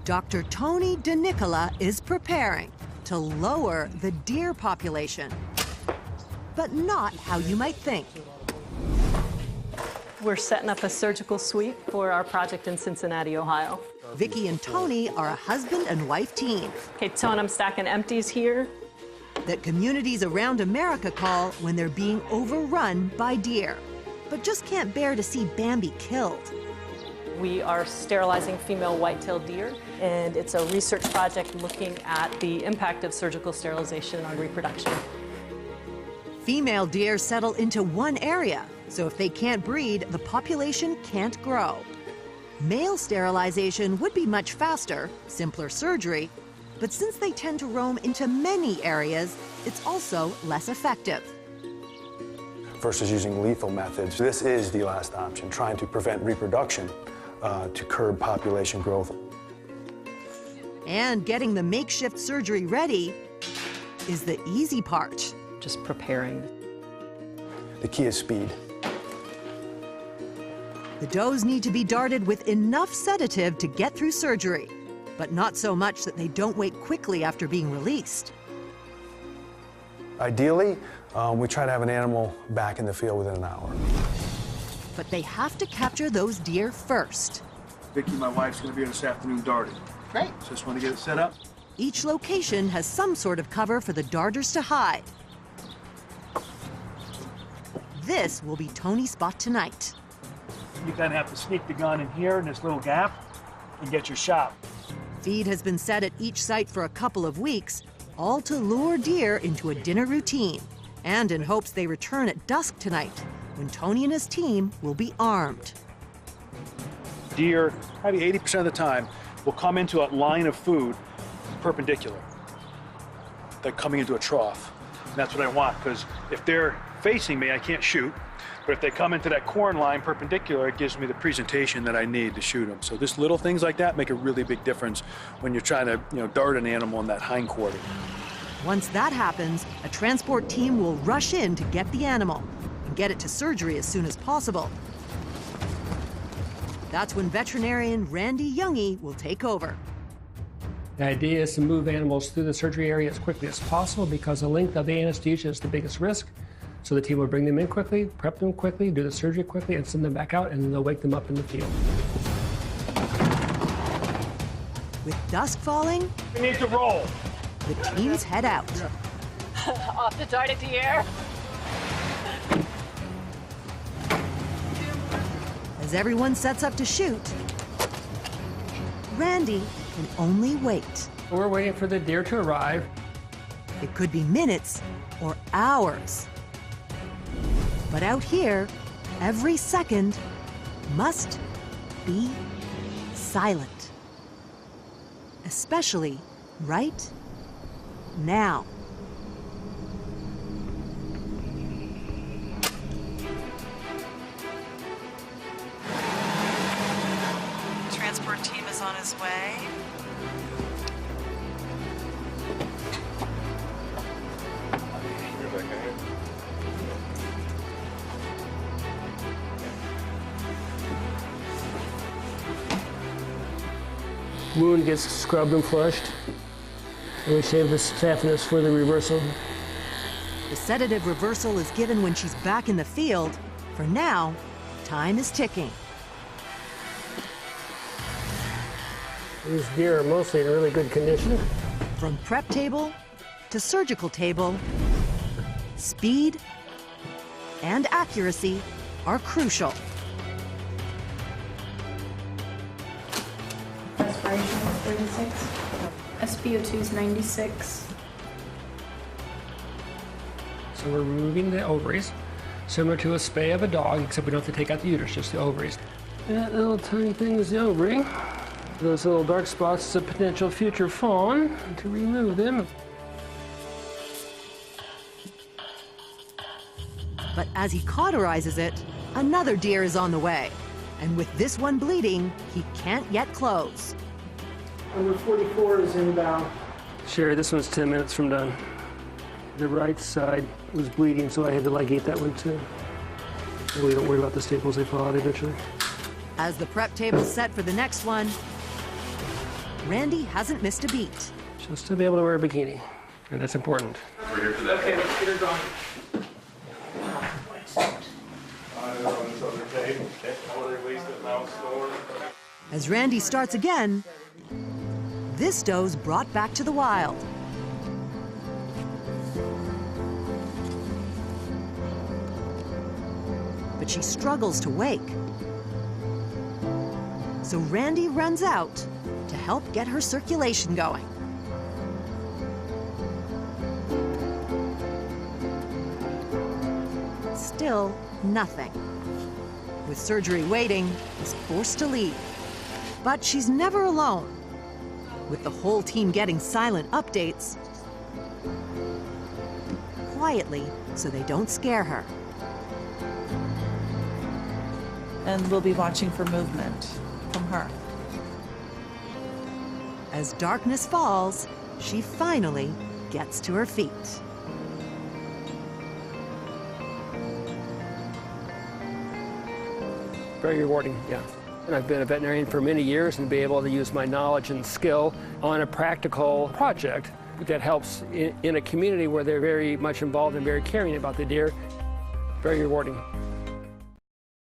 Dr. Tony DeNicola is preparing to lower the deer population, but not how you might think. We're setting up a surgical suite for our project in Cincinnati, Ohio. Vicki and Tony are a husband and wife team Okay, Tony, I'm stacking empties here. that communities around America call when they're being overrun by deer, but just can't bear to see Bambi killed. We are sterilizing female white-tailed deer, and it's a research project looking at the impact of surgical sterilization on reproduction. Female deer settle into one area, so if they can't breed, the population can't grow. Male sterilization would be much faster, simpler surgery, but since they tend to roam into many areas, it's also less effective. Versus using lethal methods, this is the last option, trying to prevent reproduction to curb population growth. And getting the makeshift surgery ready is the easy part. Just preparing. The key is speed. The does need to be darted with enough sedative to get through surgery, but not so much that they don't wake quickly after being released. Ideally, we try to have an animal back in the field within an hour. But they have to capture those deer first. Vicki, my wife's gonna be here this afternoon darting. Great. So just wanna get it set up. Each location has some sort of cover for the darters to hide. This will be Tony's spot tonight. You kind of have to sneak the gun in here in this little gap and get your shot. Feed has been set at each site for a couple of weeks, all to lure deer into a dinner routine, and in hopes they return at dusk tonight, when Tony and his team will be armed. Deer, probably 80% of the time, will come into a line of food perpendicular. They're coming into a trough. And that's what I want, because if they're facing me, I can't shoot. But if they come into that corn line perpendicular, it gives me the presentation that I need to shoot them. So just little things like that make a really big difference when you're trying to, dart an animal in that hindquarter. Once that happens, a transport team will rush in to get the animal and get it to surgery as soon as possible. That's when veterinarian Randy Youngie will take over. The idea is to move animals through the surgery area as quickly as possible because the length of the anesthesia is the biggest risk. So the team will bring them in quickly, prep them quickly, do the surgery quickly, and send them back out, and then they'll wake them up in the field. With dusk falling, We need to roll. the teams head out. Off to dart a deer. As everyone sets up to shoot, Randy can only wait. We're waiting for the deer to arrive. It could be minutes or hours. But out here, every second must be silent. Especially right now. Transport team is on his way. Wound gets scrubbed and flushed. And we save the saphenous for the reversal. The sedative reversal is given when she's back in the field. For now, time is ticking. These deer are mostly in really good condition. From prep table to surgical table, speed and accuracy are crucial. Respiration is 36. SpO2 is 96. So we're removing the ovaries, similar to a spay of a dog, except we don't have to take out the uterus, just the ovaries. That little tiny thing is the ovary. Those little dark spots is a potential future fawn. To remove them. But as he cauterizes it, another deer is on the way. And with this one bleeding, he can't yet close. Number 44 is inbound. Sherry, this one's 10 minutes from done. The right side was bleeding, so I had to ligate that one too. Really don't worry about the staples, they fall out eventually. As the prep table's set for the next one, Randy hasn't missed a beat. She'll still be able to wear a bikini, and that's important. We're here for that. Okay, let's get her going. As Randy starts again, this doe's brought back to the wild. But she struggles to wake. So Randy runs out to help get her circulation going. Still nothing. With surgery waiting, he's forced to leave. But she's never alone. With the whole team getting silent updates, quietly so they don't scare her. And we'll be watching for movement from her. As darkness falls, she finally gets to her feet. Very rewarding, yeah. And I've been a veterinarian for many years and be able to use my knowledge and skill on a practical project that helps in a community where they're very much involved and very caring about the deer. Very rewarding.